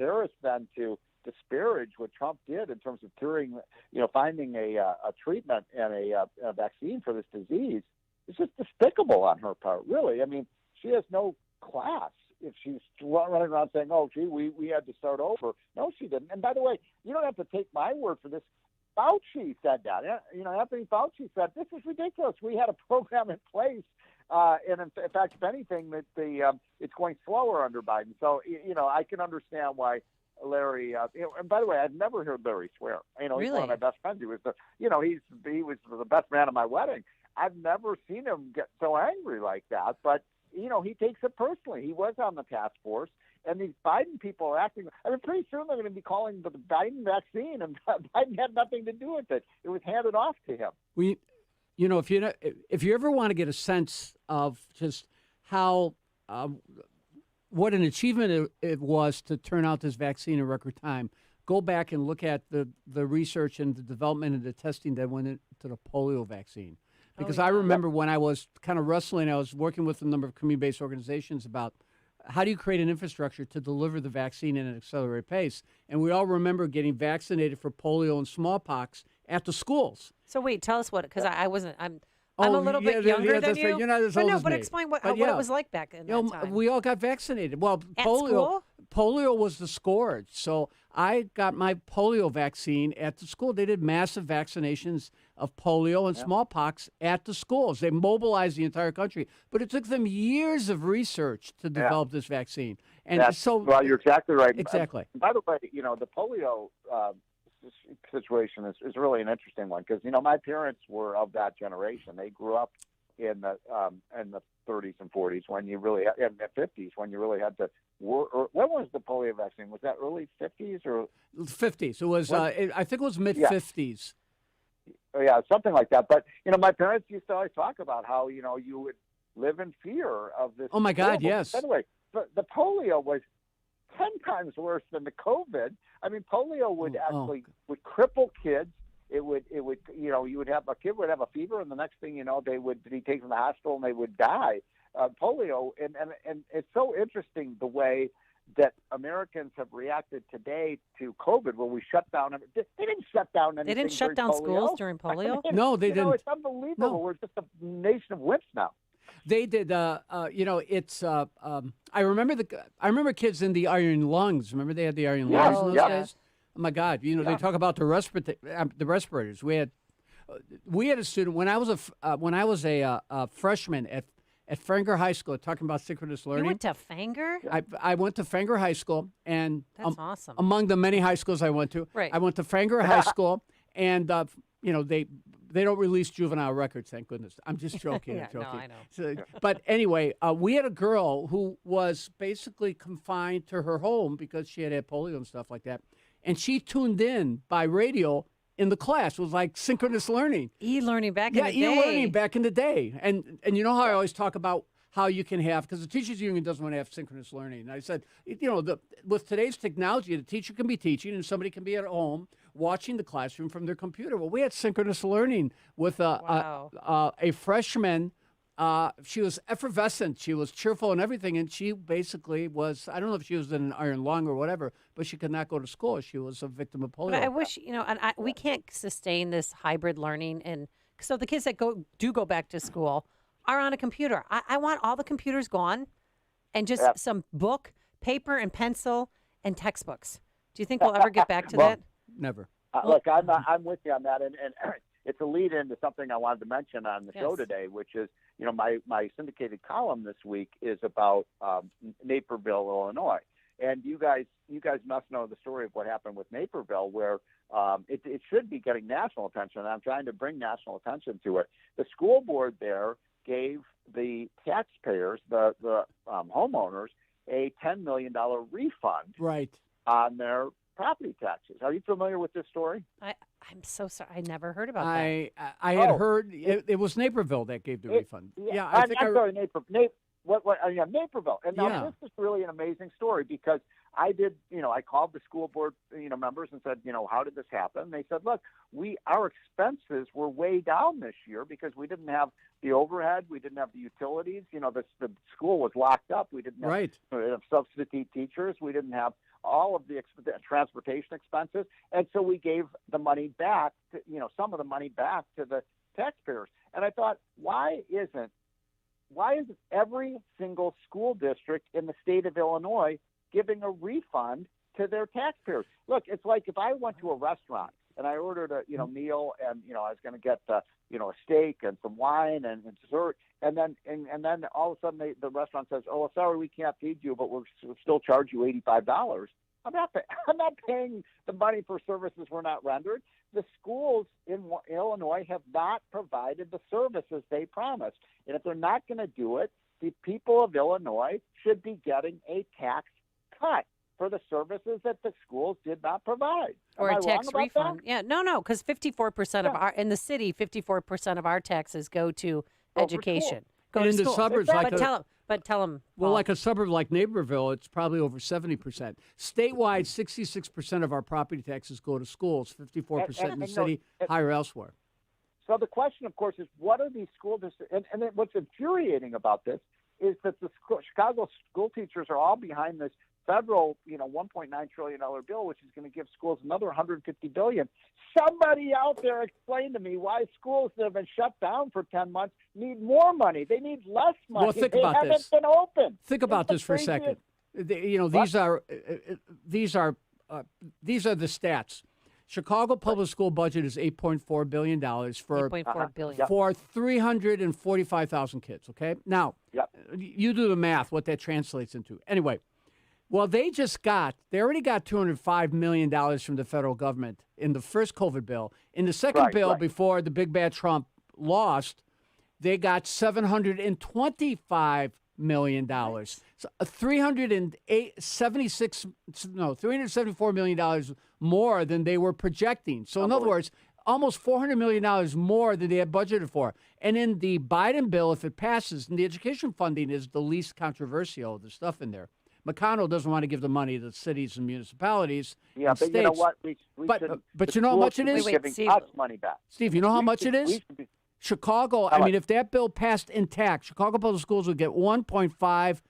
Harris then to disparage what Trump did in terms of curing, finding a treatment and a vaccine for this disease, is just despicable on her part, really. I mean, she has no class if she's running around saying, oh, gee, we had to start over. No, she didn't. And by the way, you don't have to take my word for this. Fauci said that. Anthony Fauci said, this is ridiculous. We had a program in place. And in fact, if anything, that it's going slower under Biden. So, I can understand why Larry, and by the way, I've never heard Larry swear. He's Really? one of my best friends. He was he was the best man at my wedding. I've never seen him get so angry like that. But, he takes it personally. He was on the task force. And these Biden people are acting. I mean, pretty soon they're going to be calling the Biden vaccine, and Biden had nothing to do with it. It was handed off to him. If you ever want to get a sense of just how what an achievement it was to turn out this vaccine in record time, go back and look at the research and the development and the testing that went into the polio vaccine. Because I remember when I was kind of wrestling, I was working with a number of community-based organizations about how do you create an infrastructure to deliver the vaccine at an accelerated pace? And we all remember getting vaccinated for polio and smallpox at the schools. So wait, tell us what, because I'm a little bit younger than you. Right. You're not as old as me. But explain what it was like back in that time. We all got vaccinated. Well, At school? polio was the scourge. So I got my polio vaccine at the school. They did massive vaccinations of polio and smallpox at the schools. They mobilized the entire country. But it took them years of research to develop this vaccine. And well, you're exactly right. Exactly. By the way, the polio situation is really an interesting one because my parents were of that generation. They grew up in the 30s and 40s when you really had, in the 50s when you really had to. When was the polio vaccine? Was that early 50s or 50s? It was. I think it was mid 50s. Yeah, something like that. But my parents used to always talk about how you would live in fear of this. Oh my God, yes. Anyway, but the polio was 10 times worse than the COVID. I mean, polio would would cripple kids. It would you would have a kid would have a fever, and the next thing you know, they would be taken to the hospital and they would die. Polio, and it's so interesting the way that Americans have reacted today to COVID, where we shut down. They didn't shut down anything. They didn't shut down schools during polio? I mean, No, they didn't. It's unbelievable. No. We're just a nation of wimps now. They did. It's. I remember kids in the iron lungs. Remember they had the iron lungs in those days. Oh my God! They talk about the respirators. We had a student when I was a freshman at Fenger High School, talking about synchronous learning. You went to Fenger? I went to Fenger High School, and that's awesome. Among the many high schools I went to, right. I went to Fenger High School, and they don't release juvenile records, thank goodness. I'm just joking. Yeah, I'm joking. no, I know. So, but anyway, we had a girl who was basically confined to her home because she had polio and stuff like that, and she tuned in by radio in the class. It was like synchronous learning. E-learning back in the day. Yeah, e-learning back in the day. And you know how I always talk about how you can have, because the teachers union doesn't want to have synchronous learning. And I said, with today's technology, the teacher can be teaching and somebody can be at home watching the classroom from their computer. Well, we had synchronous learning with a freshman. She was effervescent. She was cheerful and everything. And she basically was, I don't know if she was in an iron lung or whatever, but she could not go to school. She was a victim of polio. But I wish, we can't sustain this hybrid learning. And so the kids that do go back to school are on a computer. I want all the computers gone and just some book, paper and pencil and textbooks. Do you think we'll ever get back to that? Never. Look, I'm with you on that. And it's a lead into something I wanted to mention on the show today, which is, my syndicated column this week is about Naperville, Illinois. And you guys must know the story of what happened with Naperville, where it should be getting national attention. And I'm trying to bring national attention to it. The school board there gave the taxpayers, the homeowners, a $10 million refund on their property taxes. Are you familiar with this story? I'm so sorry. I never heard about that. I had heard it was Naperville that gave the refund. Yeah, I'm sorry, Naperville. And now this is really an amazing story because I did, I called the school board, members and said, how did this happen? They said, look, our expenses were way down this year because we didn't have the overhead, we didn't have the utilities. The school was locked up. We didn't have substitute teachers. We didn't have all of the transportation expenses, and so we gave the money back, some of the money back to the taxpayers. And I thought, why isn't every single school district in the state of Illinois giving a refund to their taxpayers? Look, it's like if I went to a restaurant and I ordered a meal, and I was going to get a steak and some wine and dessert, and then all of a sudden the restaurant says, "Oh, sorry, we can't feed you, but we'll still charge you $85." I'm not paying the money for services we're not rendered. The schools in Illinois have not provided the services they promised, and if they're not going to do it, the people of Illinois should be getting a tax cut for the services that the schools did not provide. Or Am a I tax wrong about refund. that? Yeah, no, because 54% of in the city, 54% of our taxes go to education. Go and to in the school. suburbs, But tell them. Well, like a suburb like Naperville, it's probably over 70%. Statewide, 66% of our property taxes go to schools, 54% in the city, higher elsewhere. So the question, of course, is what are these school districts? And then what's infuriating about this is that the Chicago school teachers are all behind this federal, $1.9 trillion bill, which is going to give schools another $150 billion. Somebody out there explain to me why schools that have been shut down for 10 months need more money. They need less money. Well, think they about haven't this. been open. Think about this for a second. These are the stats. Chicago public school budget is $8.4 billion for $8.4 billion. for 345,000 kids. Okay, now you do the math. What that translates into, anyway. Well, they already got $205 million from the federal government in the first COVID bill. In the second bill, before the big bad Trump lost, they got $725 million. So $374 million more than they were projecting. So in other words, almost $400 million more than they had budgeted for. And in the Biden bill, if it passes, and the education funding is the least controversial of the stuff in there. McConnell doesn't want to give the money to cities and municipalities. Yeah, and but states. you know what? But you know how much it is? Giving us money back. Steve, you know how much it is? Chicago, if that bill passed intact, Chicago Public Schools would get $1.5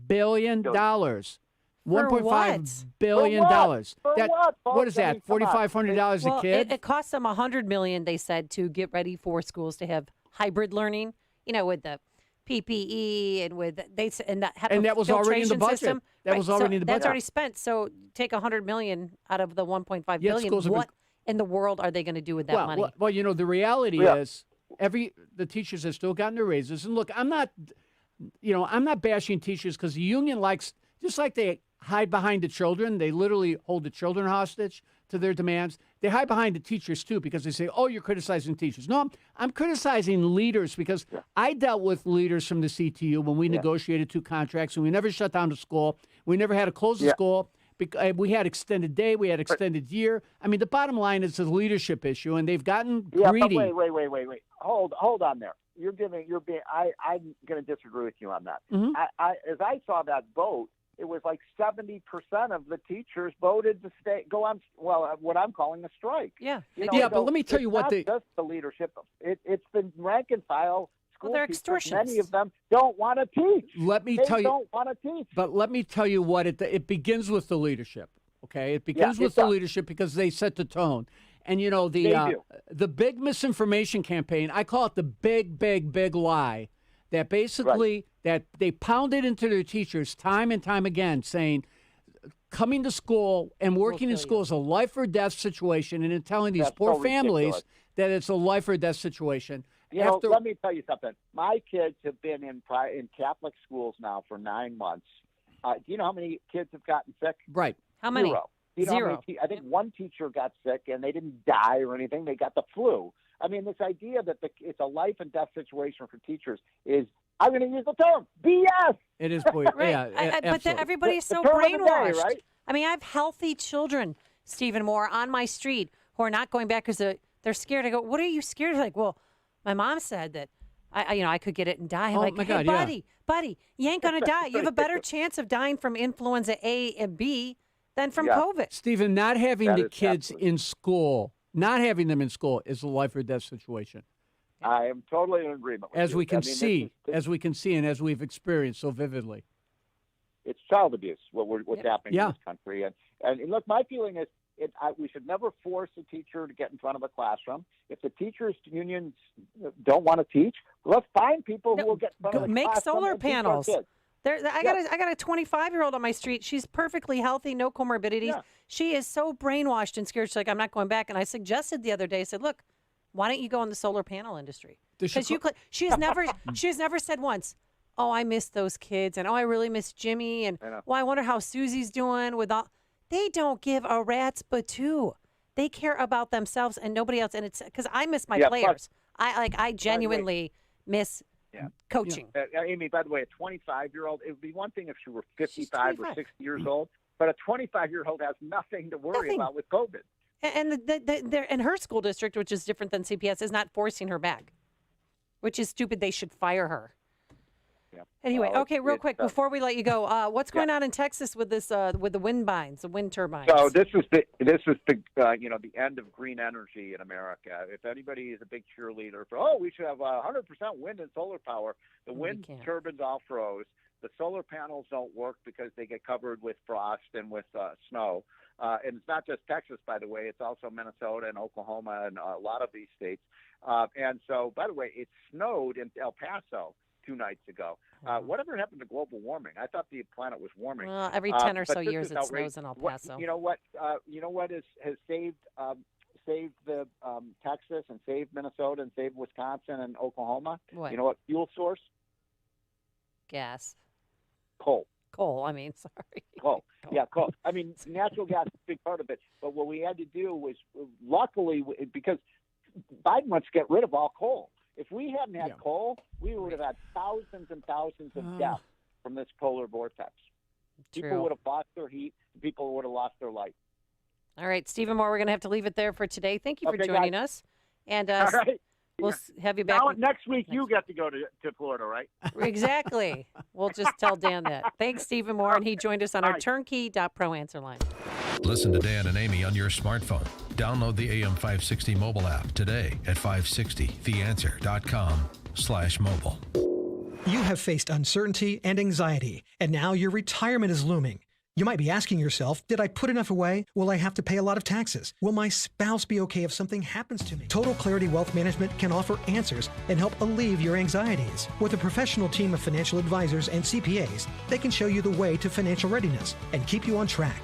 billion. $1.5 billion. What is that? $4,500 a kid? It costs them $100 million, they said, to get ready for schools to have hybrid learning, with the PPE and with that was already in the budget. System. That was already in the budget. That's already spent. So take $100 million out of the $1.5 billion. What in the world are they going to do with that money? Well, the reality is the teachers have still gotten their raises. And look, I'm not bashing teachers because the union likes, just like they hide behind the children, they literally hold the children hostage to their demands. They hide behind the teachers, too, because they say, oh, you're criticizing teachers. No, I'm criticizing leaders because I dealt with leaders from the CTU when we negotiated 2 contracts, and we never shut down the school. We never had to close the school. We had extended day. We had extended year. I mean, the bottom line is a leadership issue, and they've gotten greedy. But wait. Hold on there. I'm going to disagree with you on that. Mm-hmm. As I saw that vote, it was like 70% of the teachers voted to go on, what I'm calling a strike. Yeah. But let me tell you what it's not just the leadership. It's the rank and file school teachers. Many of them don't want to teach. They don't want to teach. But let me tell you what it begins with the leadership. Okay, it begins with the leadership because they set the tone. And the big misinformation campaign, I call it the big lie, that basically that they pounded into their teachers time and time again, saying coming to school and working in school is a life or death situation, and then telling these poor families that it's a life or death situation. Let me tell you something. My kids have been in Catholic schools now for 9 months. Do you know how many kids have gotten sick? Right. How many? Zero. Zero. I think one teacher got sick, and they didn't die or anything. They got the flu. I mean, this idea that it's a life and death situation for teachers is, I'm going to use the term, BS. It is, but everybody is so brainwashed. Day, right? I mean, I have healthy children, Stephen Moore, on my street who are not going back because they're scared. I go, what are you scared of? Like, well, my mom said that I could get it and die. I'm like, my hey, God, buddy, you ain't going to die. You have a better chance of dying from influenza A and B than from COVID. Stephen, not having the kids in school, not having them in school is a life or death situation. I am totally in agreement with as you. We can see, and as we've experienced so vividly. It's child abuse. What's happening Yeah. in this country. And look, my feeling is we should never force a teacher to get in front of a classroom. If the teachers' unions don't want to teach, let's find people who will get in front of the make classroom. solar and teach our panels. kids. I got a 25-year-old on my street. She's perfectly healthy, no comorbidities. Yeah. She is so brainwashed and scared. She's like, I'm not going back. And I suggested the other day, I said, look, why don't you go in the solar panel industry? Because she has never said once, oh, I miss those kids, and oh, I really miss Jimmy, and I wonder how Susie's doing with all. They don't give a rat's patoo. They care about themselves and nobody else. And it's because I miss my players. I genuinely miss coaching. Amy, by the way, a 25-year-old, it would be one thing if she were 55 or 60 years old, but a 25-year-old has nothing to worry about with COVID. And and her school district, which is different than CPS, is not forcing her back, which is stupid. They should fire her. Yeah. Anyway, real quick before we let you go, what's going on in Texas with this with the wind turbines? So this is the the end of green energy in America. If anybody is a big cheerleader for we should have 100% wind and solar power, the wind turbines all froze. The solar panels don't work because they get covered with frost and with snow. And it's not just Texas, by the way. It's also Minnesota and Oklahoma and a lot of these states. And so, by the way, it snowed in El Paso 2 nights ago. Whatever happened to global warming? I thought the planet was warming. Well, every 10 or so years it snows in El Paso. You know what has saved the Texas and saved Minnesota and saved Wisconsin and Oklahoma? What? You know what fuel source? Gas. Coal. Sorry. Coal. Yeah, coal. I mean, natural gas is a big part of it. But what we had to do was, luckily, because Biden wants to get rid of all coal. If we hadn't had coal, we would have had thousands and thousands of deaths from this polar vortex. True. People would have lost their heat. People would have lost their light. All right, Stephen Moore, we're going to have to leave it there for today. Thank you for joining us. And all right. We'll have you back. Next week, you get to go to Florida, right? Exactly. We'll just tell Dan that. Thanks, Stephen Moore, and he joined us on our turnkey.pro answer line. Listen to Dan and Amy on your smartphone. Download the AM 560 mobile app today at 560theanswer.com/mobile. You have faced uncertainty and anxiety, and now your retirement is looming. You might be asking yourself, did I put enough away? Will I have to pay a lot of taxes? Will my spouse be okay if something happens to me? Total Clarity Wealth Management can offer answers and help alleviate your anxieties. With a professional team of financial advisors and CPAs, they can show you the way to financial readiness and keep you on track.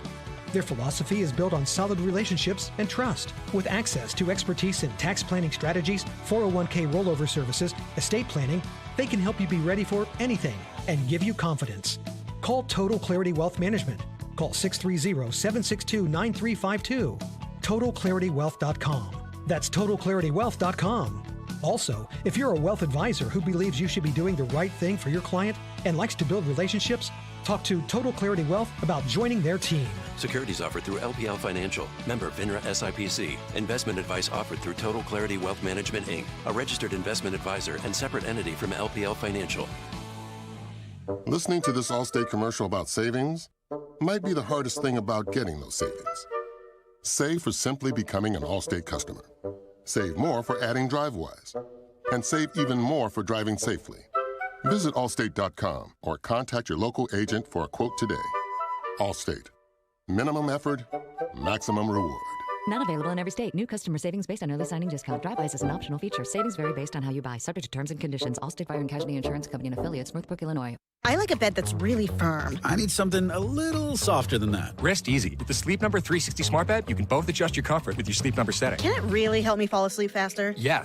Their philosophy is built on solid relationships and trust. With access to expertise in tax planning strategies, 401k rollover services, estate planning, they can help you be ready for anything and give you confidence. Call Total Clarity Wealth Management. Call 630-762-9352. TotalClarityWealth.com. That's TotalClarityWealth.com. Also, if you're a wealth advisor who believes you should be doing the right thing for your client and likes to build relationships, talk to Total Clarity Wealth about joining their team. Securities offered through LPL Financial. Member FINRA SIPC. Investment advice offered through Total Clarity Wealth Management, Inc., a registered investment advisor and separate entity from LPL Financial. Listening to this Allstate commercial about savings might be the hardest thing about getting those savings. Save for simply becoming an Allstate customer. Save more for adding DriveWise. And save even more for driving safely. Visit Allstate.com or contact your local agent for a quote today. Allstate. Minimum effort, maximum reward. Not available in every state. New customer savings based on early signing discount. DriveWise is an optional feature. Savings vary based on how you buy. Subject to terms and conditions. Allstate Fire and Casualty Insurance Company and affiliates. Northbrook, Illinois. I like a bed that's really firm. I need something a little softer than that. Rest easy. With the Sleep Number 360 smart bed, you can both adjust your comfort with your Sleep Number setting. Can it really help me fall asleep faster? Yes.